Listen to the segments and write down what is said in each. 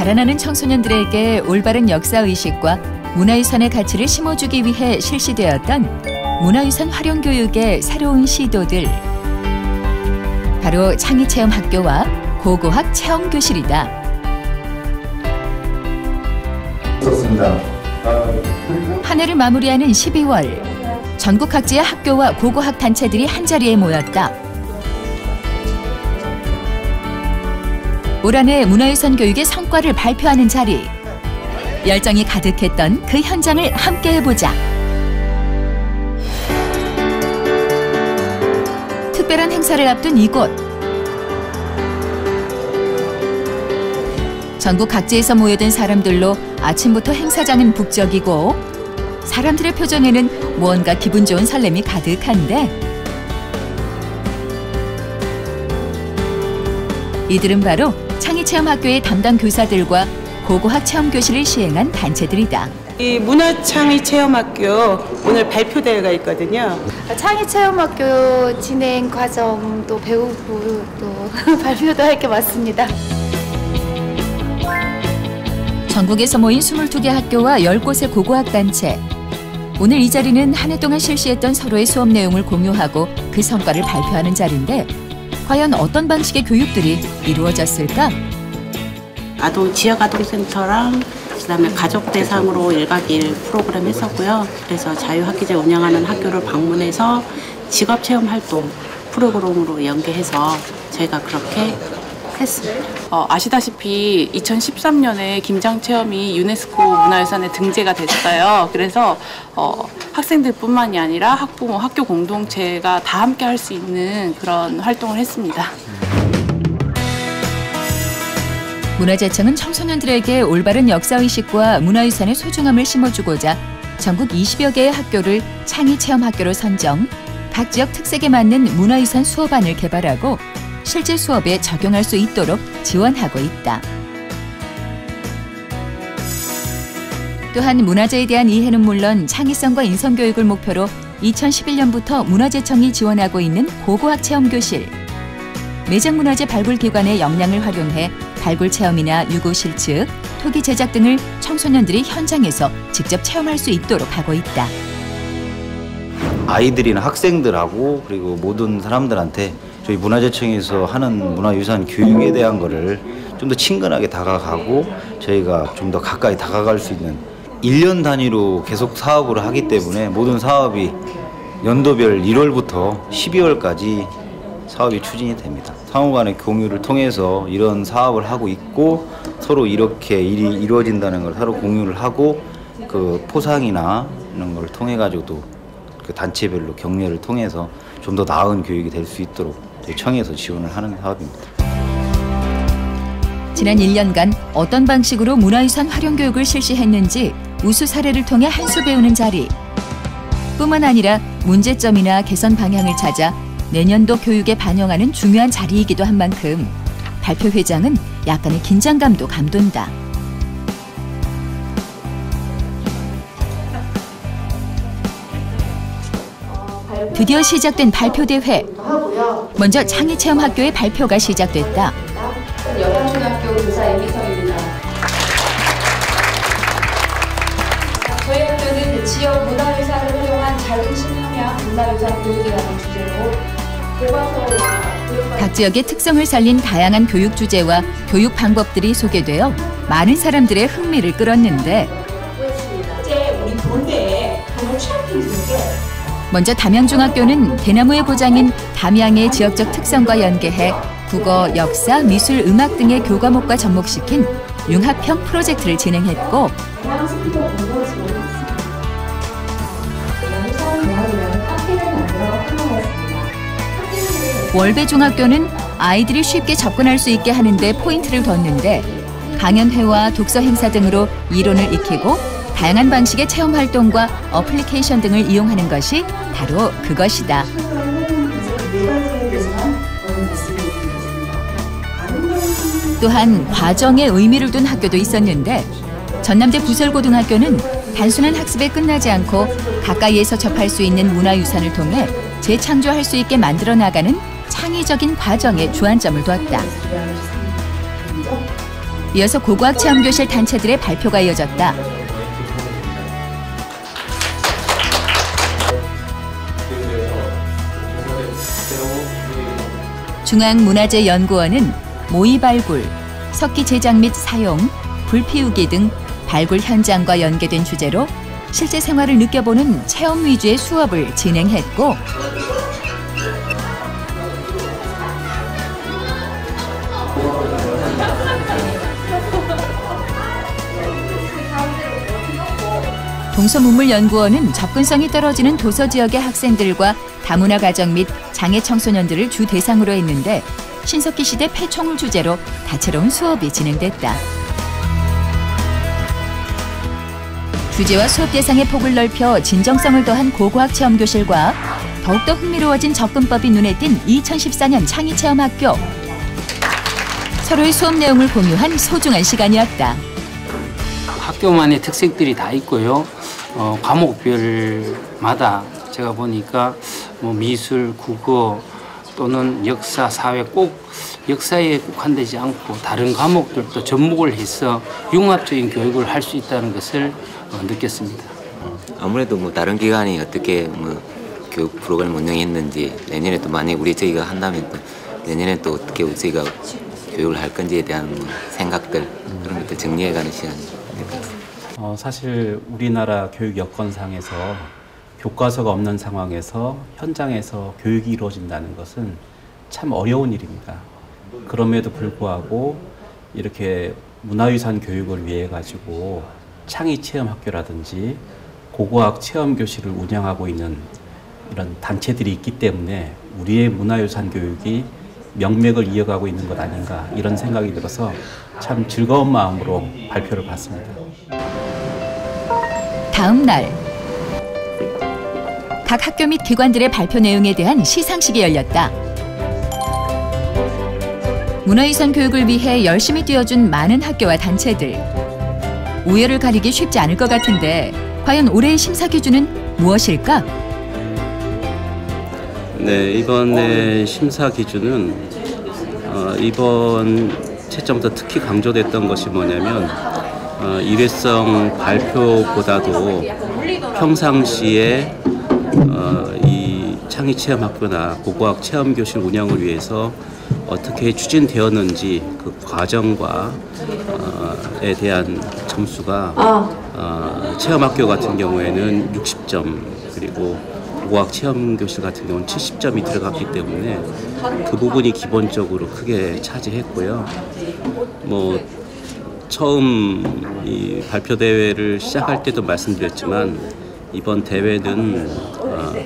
자라나는 청소년들에게 올바른 역사의식과 문화유산의 가치를 심어주기 위해 실시되었던 문화유산 활용교육의 새로운 시도들. 바로 창의체험학교와 고고학 체험교실이다. 좋습니다. 한 해를 마무리하는 12월. 전국 각지의 학교와 고고학 단체들이 한자리에 모였다. 올 한 해 문화유산 교육의 성과를 발표하는 자리. 열정이 가득했던 그 현장을 함께 해보자. 특별한 행사를 앞둔 이곳. 전국 각지에서 모여든 사람들로 아침부터 행사장은 북적이고 사람들의 표정에는 무언가 기분 좋은 설렘이 가득한데 이들은 바로 창의체험학교의 담당 교사들과 고고학 체험교실을 시행한 단체들이다. 이 문화창의체험학교 오늘 발표대회가 있거든요. 창의체험학교 진행 과정도 배우고 또 발표도 할 게 많습니다. 전국에서 모인 22개 학교와 10곳의 고고학 단체. 오늘 이 자리는 한 해 동안 실시했던 서로의 수업 내용을 공유하고 그 성과를 발표하는 자리인데 과연 어떤 방식의 교육들이 이루어졌을까? 지역아동센터랑 그다음에 가족 대상으로 1박 2일 프로그램 했었고요. 그래서 자유학기제 운영하는 학교를 방문해서 직업체험 활동 프로그램으로 연계해서 저희가 그렇게 했습니다. 아시다시피 2013년에 김장체험이 유네스코 문화유산에 등재가 됐어요. 그래서 학생들뿐만이 아니라 학부모, 학교 공동체가 다 함께 할 수 있는 그런 활동을 했습니다. 문화재청은 청소년들에게 올바른 역사의식과 문화유산의 소중함을 심어주고자 전국 20여 개의 학교를 창의체험학교로 선정, 각 지역 특색에 맞는 문화유산 수업안을 개발하고 실제 수업에 적용할 수 있도록 지원하고 있다. 또한 문화재에 대한 이해는 물론 창의성과 인성교육을 목표로 2011년부터 문화재청이 지원하고 있는 고고학 체험교실. 매장문화재 발굴기관의 역량을 활용해 발굴 체험이나 유고 실측, 토기 제작 등을 청소년들이 현장에서 직접 체험할 수 있도록 하고 있다. 아이들이나 학생들하고 그리고 모든 사람들한테 저희 문화재청에서 하는 문화유산 교육에 대한 거를 좀 더 친근하게 다가가고 저희가 좀 더 가까이 다가갈 수 있는 1년 단위로 계속 사업을 하기 때문에 모든 사업이 연도별 1월부터 12월까지 사업이 추진이 됩니다. 상호 간의 공유를 통해서 이런 사업을 하고 있고 서로 이렇게 일이 이루어진다는 걸 서로 공유를 하고 그 포상이나 이런 걸 통해 가지고도 그 단체별로 격려를 통해서 좀 더 나은 교육이 될 수 있도록 저희 청에서 지원을 하는 사업입니다. 지난 1년간 어떤 방식으로 문화유산 활용교육을 실시했는지 우수 사례를 통해 한 수 배우는 자리. 뿐만 아니라 문제점이나 개선 방향을 찾아 내년도 교육에 반영하는 중요한 자리이기도 한 만큼 발표 회장은 약간의 긴장감도 감돈다. 드디어 시작된 발표대회. 먼저 창의체험학교의 발표가 시작됐다. 여담중학교 교사 임희성입니다. 저희 학교는 지역 문화유산을 활용한 작은 신명량 문화유산 교육이라는 주제로 교과서와 각 지역의 특성을 살린 다양한 교육 주제와 교육 방법들이 소개되어 많은 사람들의 흥미를 끌었는데 먼저 담양중학교는 대나무의 고장인 담양의 지역적 특성과 연계해 국어, 역사, 미술, 음악 등의 교과목과 접목시킨 융합형 프로젝트를 진행했고 월배중학교는 아이들이 쉽게 접근할 수 있게 하는 데 포인트를 뒀는데 강연회와 독서 행사 등으로 이론을 익히고 다양한 방식의 체험 활동과 어플리케이션 등을 이용하는 것이 바로 그것이다. 또한 과정에 의미를 둔 학교도 있었는데 전남대 부설고등학교는 단순한 학습에 끝나지 않고 가까이에서 접할 수 있는 문화유산을 통해 재창조할 수 있게 만들어 나가는 창의적인 과정에 주안점을 두었다. 이어서 고고학 체험교실 단체들의 발표가 이어졌다. 중앙문화재연구원은 모의 발굴, 석기 제작 및 사용, 불 피우기 등 발굴 현장과 연계된 주제로 실제 생활을 느껴보는 체험 위주의 수업을 진행했고, 동서문물연구원은 접근성이 떨어지는 도서 지역의 학생들과 다문화 가정 및 장애 청소년들을 주 대상으로 했는데 신석기 시대 폐총을 주제로 다채로운 수업이 진행됐다. 주제와 수업 대상의 폭을 넓혀 진정성을 더한 고고학 체험교실과 더욱더 흥미로워진 접근법이 눈에 띈 2014년 창의체험학교. 서로의 수업 내용을 공유한 소중한 시간이었다. 학교만의 특색들이 다 있고요. 과목별마다 제가 보니까 미술, 국어 또는 역사, 사회 꼭 역사에 국한되지 않고 다른 과목들도 접목을 해서 융합적인 교육을 할 수 있다는 것을 느꼈습니다. 아무래도 다른 기관이 어떻게 교육 프로그램 운영했는지 내년에 또 만약 저희가 한다면 또 내년에 또 어떻게 저희가 교육을 할 건지에 대한 생각들 그런 것들 정리해가는 시간입니다. 사실 우리나라 교육 여건상에서 교과서가 없는 상황에서 현장에서 교육이 이루어진다는 것은 참 어려운 일입니다. 그럼에도 불구하고 이렇게 문화유산 교육을 위해 가지고 창의체험학교라든지 고고학 체험교실을 운영하고 있는 이런 단체들이 있기 때문에 우리의 문화유산 교육이 명맥을 이어가고 있는 것 아닌가 이런 생각이 들어서 참 즐거운 마음으로 발표를 받습니다. 다음 날 각 학교 및 기관들의 발표 내용에 대한 시상식이 열렸다. 문화유산 교육을 위해 열심히 뛰어준 많은 학교와 단체들. 우열을 가리기 쉽지 않을 것 같은데 과연 올해의 심사 기준은 무엇일까? 네, 이번에 심사 기준은 이번 채점부터 특히 강조됐던 것이 뭐냐면 일회성 발표보다도 평상시에 이 창의체험학교나 고고학 체험교실 운영을 위해서 어떻게 추진되었는지 그 과정과에 대한 점수가 체험학교 같은 경우에는 60점 그리고 고고학 체험교실 같은 경우는 70점이 들어갔기 때문에 그 부분이 기본적으로 크게 차지했고요. 처음 이 발표 대회를 시작할 때도 말씀드렸지만 이번 대회는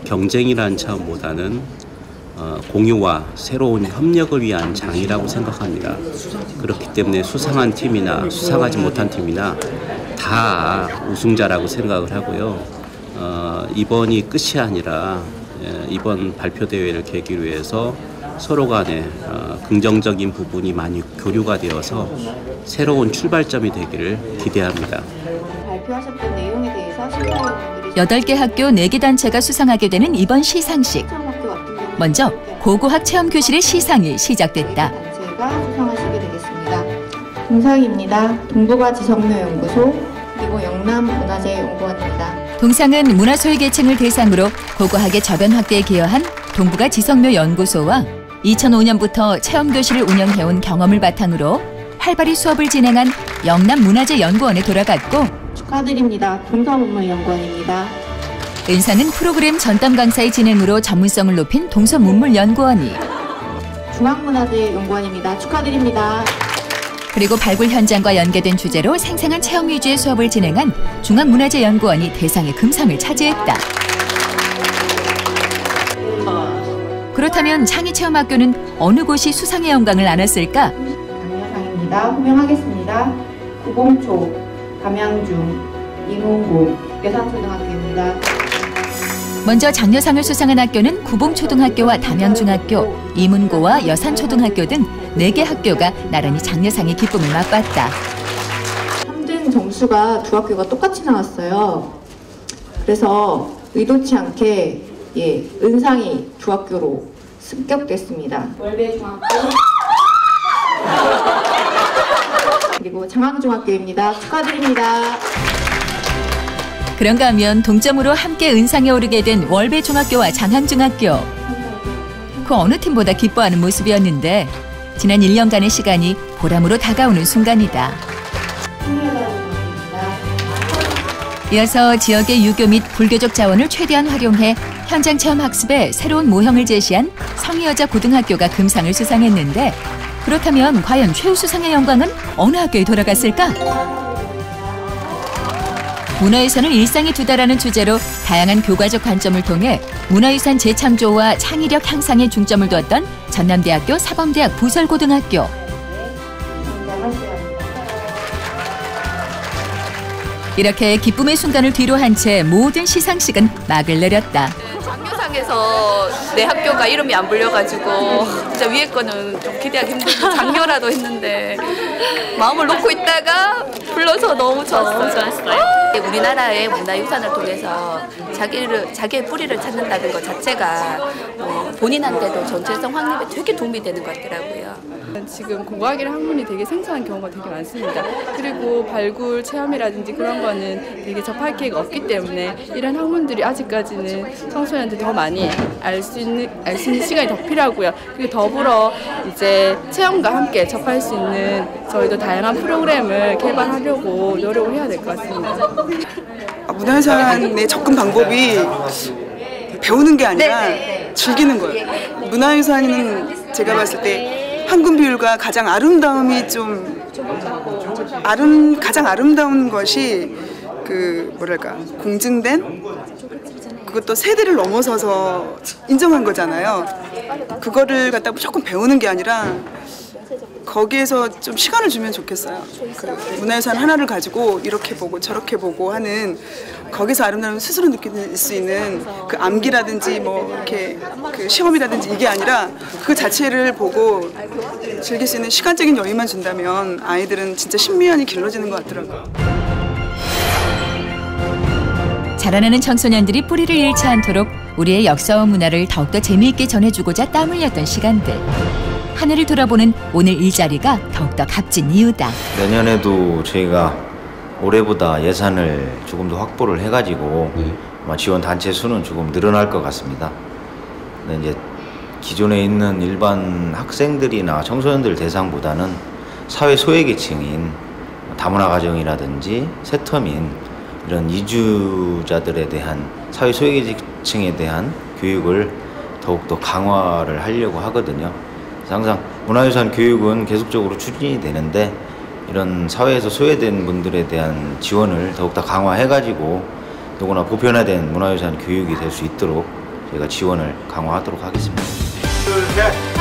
경쟁이라는 차원보다는 공유와 새로운 협력을 위한 장이라고 생각합니다. 그렇기 때문에 수상한 팀이나 수상하지 못한 팀이나 다 우승자라고 생각을 하고요. 이번이 끝이 아니라 이번 발표 대회를 계기로 해서 서로 간에 긍정적인 부분이 많이 교류가 되어서 새로운 출발점이 되기를 기대합니다. 발표하셨던 내용에 대해서 심사위원들이 8개 학교 4개 단체가 수상하게 되는 이번 시상식. 먼저 고고학 체험교실의 시상이 시작됐다. 단체가 수상하시게 되겠습니다. 동상입니다. 동북아 지성묘 연구소 그리고 영남문화재연구원입니다. 동상은 문화소외 계층을 대상으로 고고학의 저변 확대에 기여한 동북아 지성묘 연구소와 2005년부터 체험교실을 운영해온 경험을 바탕으로 활발히 수업을 진행한 영남문화재연구원에 돌아갔고, 축하드립니다. 동서문물연구원입니다. 은상은 프로그램 전담 강사의 진행으로 전문성을 높인 동서문물연구원이, 중앙문화재연구원입니다. 축하드립니다. 그리고 발굴 현장과 연계된 주제로 생생한 체험 위주의 수업을 진행한 중앙문화재연구원이 대상의 금상을 차지했다. 그렇다면 창의체험학교는 어느 곳이 수상의 영광을 안았을까? 장려상입니다. 호명하겠습니다. 구봉초, 담양중, 이문고, 여산초등학교입니다. 먼저 장려상을 수상한 학교는 구봉초등학교와 담양중학교, 이문고와 여산초등학교 등 4개 학교가 나란히 장려상의 기쁨을 맛봤다. 3등 점수가 두 학교가 똑같이 나왔어요. 그래서 의도치 않게 은상이 두 학교로 습격됐습니다. 월배중학교 그리고 장항중학교입니다. 축하드립니다. 그런가 하면 동점으로 함께 은상에 오르게 된 월배중학교와 장항중학교. 그 어느 팀보다 기뻐하는 모습이었는데 지난 1년간의 시간이 보람으로 다가오는 순간이다. 이어서 지역의 유교 및 불교적 자원을 최대한 활용해 현장 체험 학습에 새로운 모형을 제시한 성희여자 고등학교가 금상을 수상했는데 그렇다면 과연 최우수상의 영광은 어느 학교에 돌아갔을까? 문화유산을 일상에 두다라는 주제로 다양한 교과적 관점을 통해 문화유산 재창조와 창의력 향상에 중점을 두었던 전남대학교 사범대학 부설고등학교. 이렇게 기쁨의 순간을 뒤로 한 채 모든 시상식은 막을 내렸다. 장려상에서 내 학교가 이름이 안 불려가지고 진짜 위에 거는 좀 기대하기 힘들고 장려라도 했는데 마음을 놓고 있다가 불러서 너무 좋았어요. 우리나라의 문화유산을 통해서 자기의 뿌리를 찾는다는 것 자체가 본인한테도 전체성 확립에 되게 도움이 되는 것 같더라고요. 지금 공과학이라는 학문이 되게 생소한 경우가 되게 많습니다. 그리고 발굴 체험이라든지 그런 거는 되게 접할 기회가 없기 때문에 이런 학문들이 아직까지는 청소년한테 더 많이 알 수 있는 시간이 더 필요하고요. 그리고 더불어 이제 체험과 함께 접할 수 있는 저희도 다양한 프로그램을 개발하려고 노력을 해야 될 것 같습니다. 문화유산의 접근 방법이 배우는 게 아니라 즐기는 거예요. 문화유산은 제가 봤을 때 황금 비율과 가장 아름다움이 가장 아름다운 것이 공증된 그것도 세대를 넘어서서 인정한 거잖아요. 그거를 갖다 무조건 배우는 게 아니라 거기에서 좀 시간을 주면 좋겠어요. 문화유산 하나를 가지고 이렇게 보고 저렇게 보고 하는 거기서 아름다움을 스스로 느낄 수 있는 그 암기라든지 이렇게 그 시험이라든지 이게 아니라 그 자체를 보고 즐길 수 있는 시간적인 여유만 준다면 아이들은 진짜 신미연이 길러지는 것 같더라고요. 자라나는 청소년들이 뿌리를 잃지 않도록 우리의 역사와 문화를 더욱더 재미있게 전해주고자 땀 흘렸던 시간들. 하늘을 돌아보는 오늘 이 자리가 더욱더 값진 이유다. 내년에도 저희가 올해보다 예산을 조금 더 확보를 해가지고 아마 지원 단체 수는 조금 늘어날 것 같습니다. 근데 이제 기존에 있는 일반 학생들이나 청소년들 대상보다는 사회 소외계층인 다문화 가정이라든지 세터민 이런 이주자들에 대한 사회 소외계층에 대한 교육을 더욱더 강화를 하려고 하거든요. 항상 문화유산 교육은 계속적으로 추진이 되는데 이런 사회에서 소외된 분들에 대한 지원을 더욱더 강화해가지고 누구나 보편화된 문화유산 교육이 될 수 있도록 저희가 지원을 강화하도록 하겠습니다. 둘, 셋.